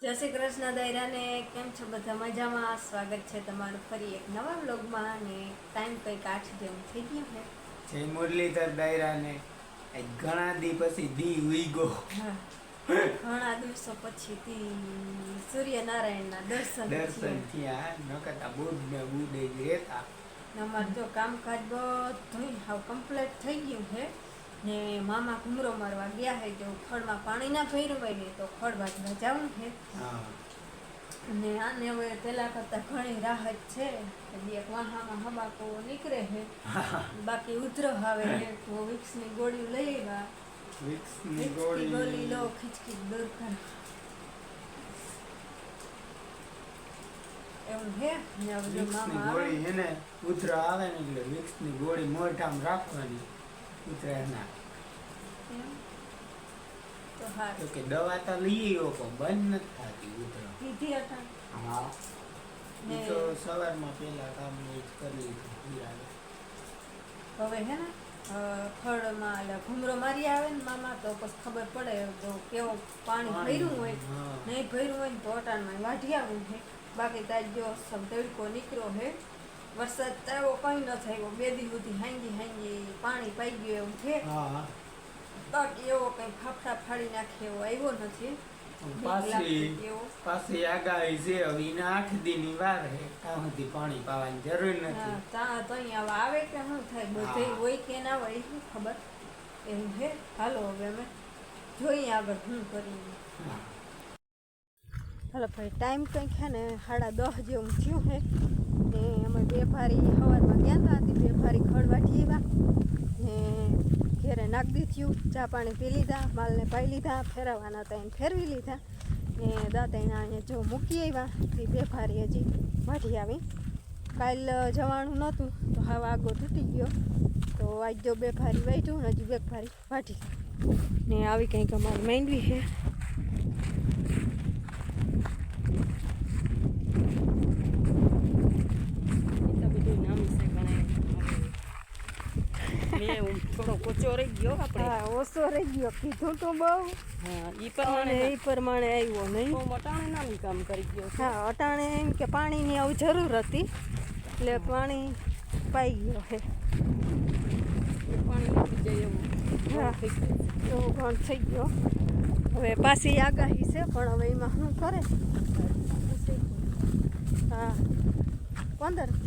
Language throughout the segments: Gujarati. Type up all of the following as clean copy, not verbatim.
જય શ્રી કૃષ્ણ દાયરાને કેમ છો બધા મજામાં? સ્વાગત છે તમારું ફરી એક નવા વ્લોગમાં. અને ટાઈમ કંઈક 8 જેવું થઈ ગયું છે. જય મુરલીધર દાયરાને ઘણા દી પછી દી ઉઈગો. ઘણા દિવસો પછી સૂર્યનારાયણના દર્શન થયા નકતા બુધ ને બુધે રહેતા. અમારે જો કામકાજ બધું હાવ કમ્પ્લીટ થઈ ગયું છે ને મામા ઘૂમરો મારવા ગયા છે. જો ખડમાં પાણી ના ભર્યું હોય ને તો ખડ વાટવા જવું છે. અને આને હવે પેલા કરતા ઘણી રાહત છે. એક વાહામાં હબાકો નીકળે છે, બાકી ઉધરો આવે છે તો વિક્સની ગોળીઓ લઈ આવ્યા. વિક્સની ગોળી લો, ખીચખીચ દૂર કર એવું છે ને. હવે મામા ગોળી હે ને ઉધરો આવે ને એટલે વિક્સની ગોળી મોઢામાં રાખવાની ઉધરાના. તો હા તો કે દવા તો લઈ આવ્યો પણ બંધ નથી થતી ઉધરો. કીધી હતા હા ને તો સવારમાં પેલા કામ કરી લીધું. હવે હે ને ખડમાં એટલે ઘૂમરો મારી આવે ને મામા તો પછી ખબર પડે તો કેવો પાણી ભર્યું હોય. નહીં ભર્યું હોય ને તો અટાણમાં વાઢી આવું છે. બાકી તાજ જો તડકો નીકળ્યો છે. વરસાદ તો એવો કંઈ ન થયો. 2 દી સુધી હાંગી પાણી પાઈ ગયું એવું છે. બાકી એવો કંઈ ફાફડા ફાડી નાખે એવો આવ્યો નથી. પાછી આગાહી છે હવે એના 8 દીની વાર છે. ત્યાં સુધી પાણી પાવાની જરૂર નથી. ત્યાં તો અહીંયા આવે કે શું થાય, બધે હોય કે ના હોય એ ખબર. એવું છે. હાલો હવે અમે જોઈએ આગળ શું કરીએ. હાલો ભાઈ, ટાઈમ કંઈક છે ને 10:30 જેવું થયું છે ને અમે 2 ભારી સવારમાં ગયા હતા. 2 ભારી ખડ વાટી આવ્યા ને ઘેરે નાખી દીધું. ચા પાણી પી લીધા, માલને પાઈ લીધા, ફેરવવાના હતા એને ફેરવી લીધા ને દાંતેણા અહીંયા જો મૂકી આવ્યા. તે 2 ભારી હજી વાઢી આવી. કાલ જવાનું નહોતું તો હવે આગો તૂટી ગયો તો આજ જો 2 ભારી વાઢ્યું ને હજી 2 ભારી વાઢી ને આવી કંઈક અમારી માંડવી છે. થોડો ઓછો રહી ગયો આપણે. હા, ઓછો રહી ગયો કીધું તો બહુ. હા, એ પ્રમાણે આવ્યો નહીં. અટાણે નાનું કામ કરી ગયો. હા, અટાણે એમ કે પાણીની આવું જરૂર હતી એટલે પાણી પાઈ ગયો છે. પાણી નીકળી જાય એવું. હા, એવો ઘણ થઈ ગયો. હવે પાછી આગાહી છે પણ હવે એમાં શું કરે. હા, 16 તારીખ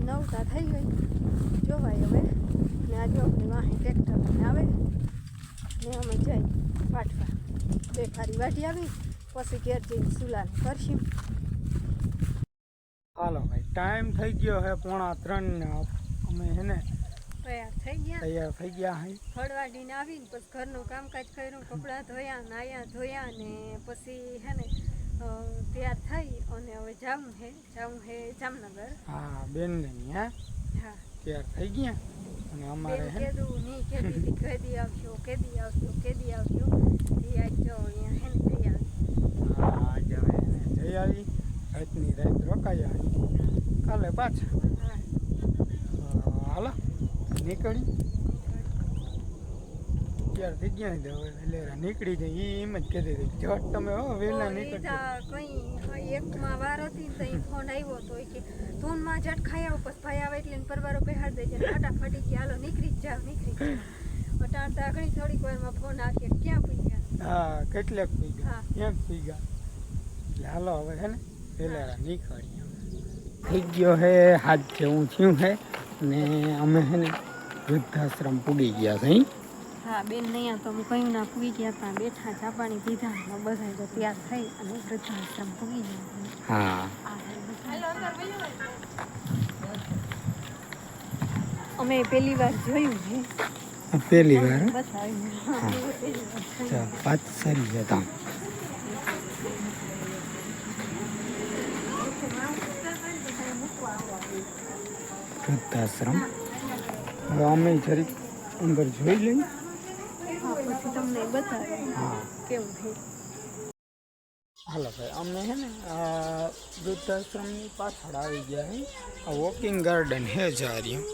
9 થઈ ગઈ જોવાય હવે. ને આજે આપણે વાહે ટ્રેક્ટર આવે ને અમે જઈ વાટવા. 2 ભારી વાટી આવી પછી ઘેર જઈને સુલાને કરશું. હાલો ભાઈ, ટાઈમ થઈ ગયો છે 2:45 ને અમે હે ને તૈયાર થઈ ગયા હે. ખડ વાટીને આવીને પછી ઘરનું કામકાજ કર્યું, કપડાં ધોયા, નાયા ધોયા ને પછી હે ને તૈયાર થઈ અને હવે જવું છે જામનગર. હા, બેન ને હા તૈયાર થઈ ગયા અને અમારે કીધું નહીં કેદી આવશો એ આજ જો અહીંયા હે ને તૈયાર. હા, આજે હવે જઈ આવી. રાતની રાત રોકાઈ આવી, કાલે પાછા. હાલો નીકળી તૈયાર થઈ ગયા ને હવે એટલે નીકળી જાય. એમ જ કહેતી હતી જો તમે વહેલા નીકળજો. કંઈ એકમાં વાર હતી તો ફોન આવ્યો તો કે ધૂનમાં ઝટ ખાઈ આવો પછી ભાઈ આવે એટલે પરવારો બેહાડ દેજે ફટાફટી કે હાલો નીકળી જ જાવ. અટાણતા ઘણી થોડીક વારમાં ફોન આવીએ ક્યાં પી ગયા. હા, કેટલાક પી ગયા, કેમ પી ગયા. એટલે હાલો હવે હે ને વહેલા નીકળીએ. થઈ ગયો હે 7 જેવું થયું હે ને અમે હે ને વૃદ્ધાશ્રમ પૂગી ગયા છે. હા બેન, અહીંયા તો અમે કયું ના પૂગી ગયા હતા. બેઠા ચા પાણી પીધા બધા તો તૈયાર થઈ અને વૃદ્ધાશ્રમ પૂગી ગયા. હા, અમે પહેલી વાર જોયું છે. પહેલી વાર બતાવ્યું. પાછળ જતા વૃદ્ધાશ્રમ. હવે અમે જરીક અંદર જોઈ લઈએ. પછી તમને બતાવે કેવું છે. હાલો ભાઈ, અમે હે ને વૃદ્ધાશ્રમની પાછળ આવી ગયા હે. આ વોકિંગ ગાર્ડન હે જાર્યું.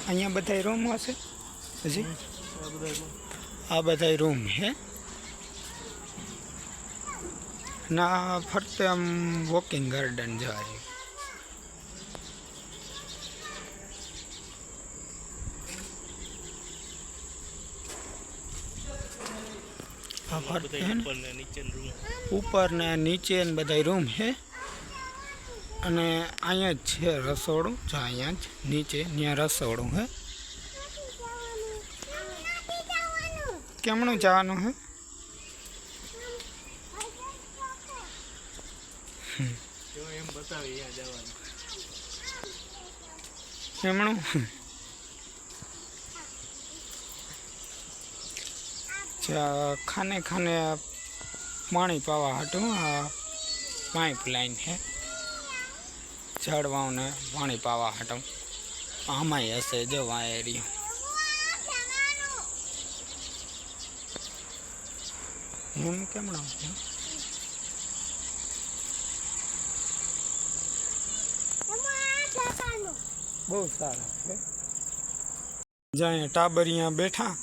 અહીંયા બધા રૂમ હશે હજી. આ બધા રૂમ હે ના ફરતે આમ વોકિંગ ગાર્ડન જાય. આ ફરતે હે ને ઉપર ને નીચે ને બધા રૂમ હે અને અહીંયા જ છે રસોડું. જો અહીંયા જ નીચે ત્યાં રસોડું હે. કેમનું જવાનું હે? કેમનું ખાને ખાને પાણી પાવા હાટું આ પાઇપ લાઈન હે. ઝાડવાઓને પાણી પાવા હાટું આમાંય હશે જો આ એરિયો. એમ કેમણા બહુ સારા છે. જ્યાં ટાબરિયા બેઠા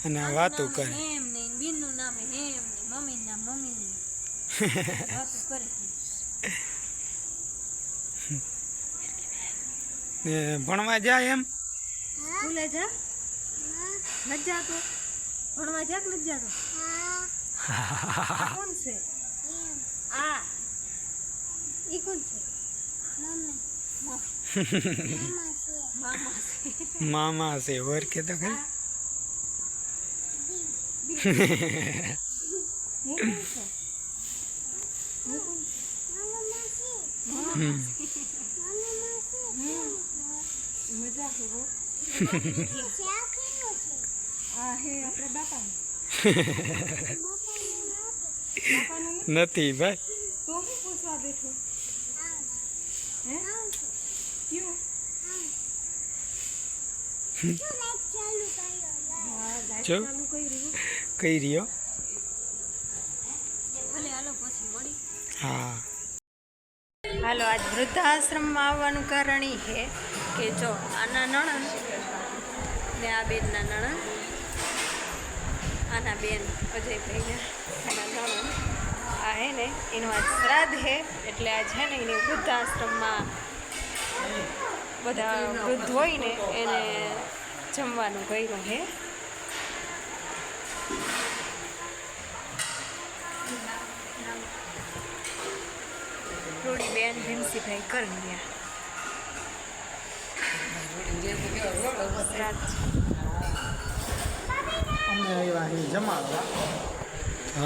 અને વાતો કરે. ને ભણવા જાય એમ સ્કૂલે જા નથી જાતો ભણવા જા કે નથી જાતો કોણ છે આ ઈ કોણ છે મામા છે ઓર કે તો ખરી મજા છે બહુ આ હે આપણા બાપાનું નથી ભાઈ. તો હું પૂછવા બેઠો હે ક્યું જો કઈ રહ્યો. હા હાલો આજ વૃદ્ધાશ્રમમાં આવવાનું કારણ એ છે કે જો આના નણંદ ને આ બેનના નણંદ આના બેન અજયભાઈના આના નણંદ આ હે ને એનું આજ શ્રાદ્ધ હે એટલે આજ છે ને એને વૃદ્ધાશ્રમમાં બધા વૃદ્ધ હોય ને એને જમવાનું કર્યું હે. થોડી બેન ભીમસીભાઈ કરી ગયા અમે આવ્યા અહીં જમાડવા.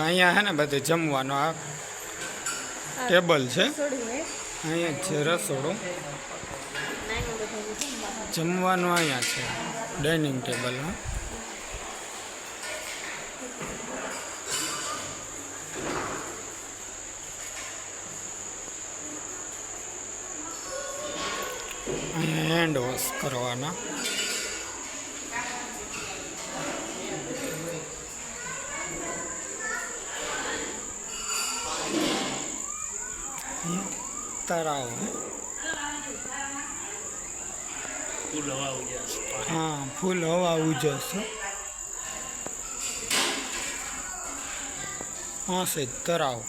અહીંયા હે ને બધું જમવાનું આ ટેબલ છે. અહીંયા જ છે રસોડું. જમવાનું અહીંયા છે ડાઇનિંગ ટેબલ. હા અહીંયા હેન્ડ વોશ કરવાના. તળાવ હા ફૂલ હવા ઉજવશે. હા છે તળાવ.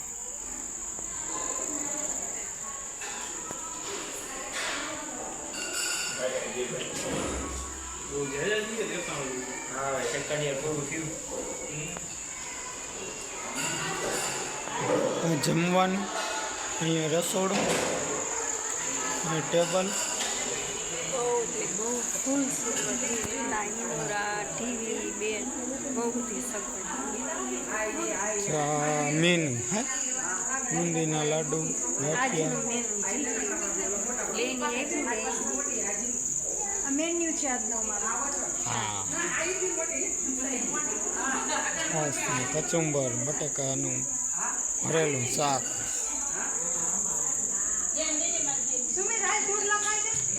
જમવાનું અહીંયા રસોડું અને ટેબલ. બહુ ફૂલ ટીવી બેન બહુ બધી સગવડ. મેનુ હે બુંદીના લાડુ મેન્યુ છે આજનો અમારો. હા કચુંબર બટાકાનું ભરેલું શાક.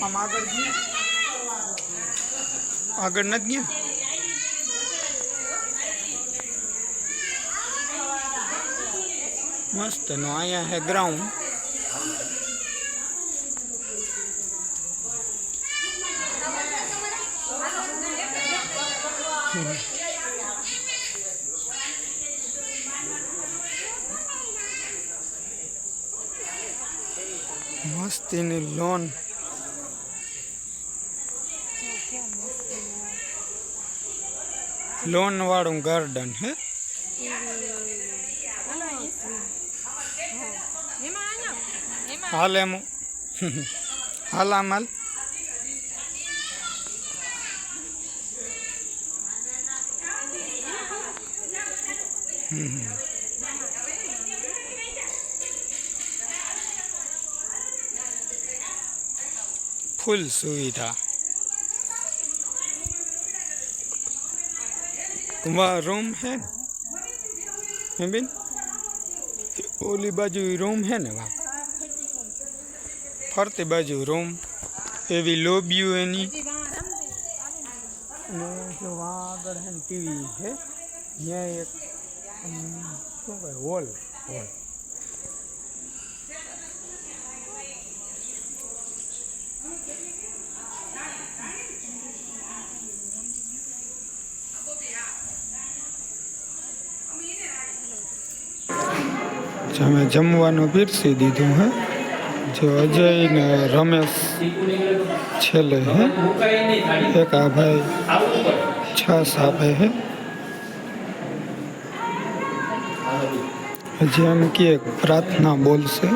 આમ આગળ આગળ નથી ગયા. મસ્ત નો અહીંયા હે ગ્રાઉન્ડ. મસ્તીની લોન લોન વાળું ગાર્ડન હે હાલ એમ હાલ આમ હાલ ફૂલ સુવિધા वहाँ रूम है बेन ओली बाजू रूम है ने वहाँ फरते बाजू रूम एवी लोबियो एनी ने जो वहाँ अगर है टीवी है यहाँ एक શું કહે હોલ હોલ हमें जमवानुं पीरसी दीधुं है जो अजय ने रमेश छेले है एक आ भाई छास आपे है हजी हम की एक प्रार्थना बोलशे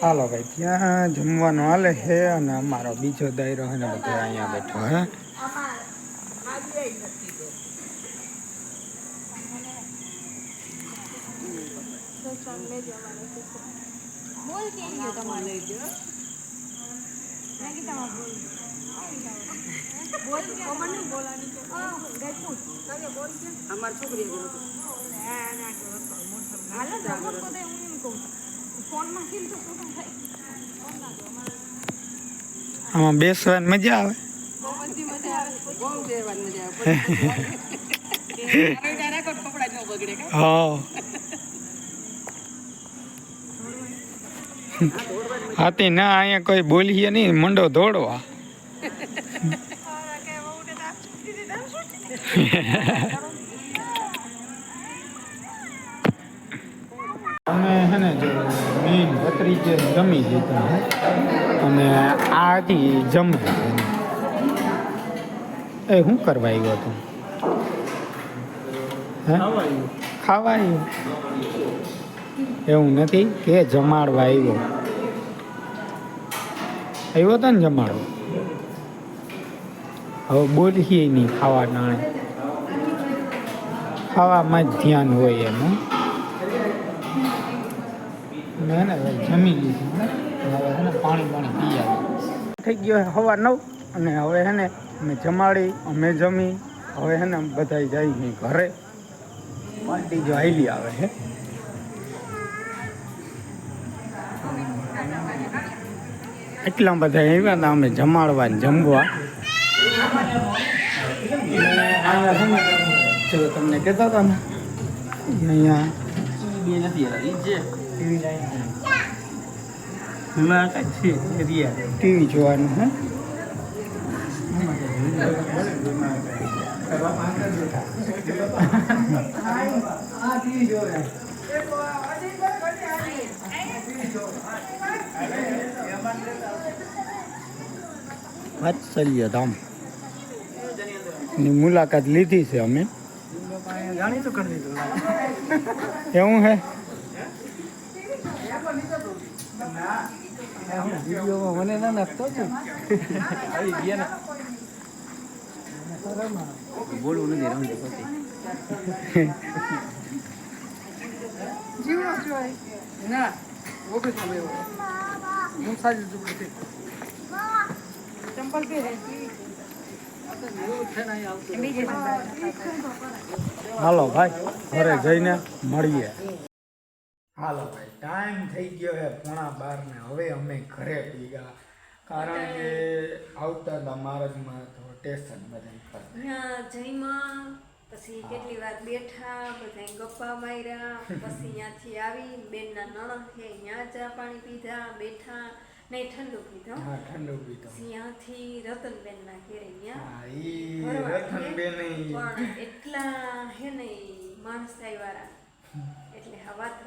હાલો ભાઈ ત્યાં જમવાનું હાલે છે અને અમારો બીજો દાયરો છે ને બધો અહીંયા બેઠો હે આમાં બેસવાની મજા આવે હા હાથી ના અહીંયા કોઈ બોલીએ નહીં મંડો દોડવા અમે હે ને જો મેન બકરી જે જમી લીધા હે અને આ હતી જમે એ શું કરવા આવ્યો તું હે ખાવા આવ્યો એવું નથી કે જમાડવા આવ્યો આવ્યો તો ને જમાડવા હવે બોલીએ નહીં ખાવા નાણે ખાવામાં જ ધ્યાન હોય એનું મેં ને જમી લીધું હવે છે ને પાણી પી આવે થઈ ગયો સવા 9 અને હવે છે ને અમે જમાડી અમે જમી હવે છે ને બધા જાય ઘરે પાર્ટી જો હાઈલી આવે છે એટલા બધા આવ્યા હતા અમે જમાડવા ને જમવા ચલો તમને કહેતા હતા ને અહીંયા ટીવી જોવાનું હે વાત્સલ્ય ધામ ની મુલાકાત લીધી છે અમે. જાણીતું કરી દીધું એવું હે વિડીયોમાં મને ના નાખતો છું આવી ગયા ને બોલવું નથી રમતું પછી ના ઓફિસમાં બેહો હું સાજી ઝૂપડી ચંપલ પહેરે હાલો ભાઈ ઘરે જઈને મળીએ. હાલો ભાઈ ટાઈમ થઈ ગયો છે 11:30 ને હવે અમે ઘરે પી ગયા કારણ કે આવતા હતા માર્ગમાં તો સ્ટેશન બધા ત્યાં જઈમાં પછી કેટલી વાર બેઠા બધા ગપ્પા માર્યા પછી ત્યાંથી આવી બેનના નણંદ છે ત્યાં ચા પાણી પીધા બેઠા નહીં ઠંડુ પીધું હા ઠંડુ પીધો. ત્યાંથી રતનબેનના ઘેરે ગયા હા ઈ રતનબેન પણ એટલા હે ને ઈ માણસાઈ વાળા એટલે હા વાત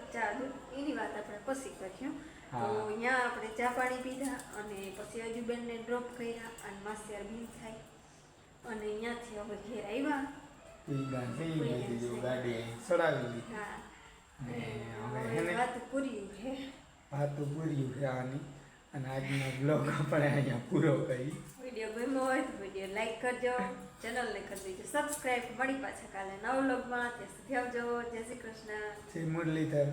એની વાત આપણે પછી કર્યું. તો હા. અહીંયા આપણે ચા પાણી પીધા અને પછી અજુબેનને ડ્રોપ કર્યા અને માસિયાર બી થાય અને અહીંયાથી હવે ઘેર આવ્યા. ગાડી અહીં ચડાવી લીધી. હા ને હવે હવે હેને વાત પૂરી છે. વાતો પૂરી છે આની અને આજનો બ્લોગ આપણે અહીંયા પૂરો કરી. વિડીયો ગમ્યો હોય તો વિડીયો લાઈક કરજો, ચેનલને કરી દેજો સબસ્ક્રાઈબ. મળી પાછા કાલે નવા વ્લોગમાં. ત્યાં સુધી આવજો. જય શ્રી કૃષ્ણ. શ્રી મુરલીધર.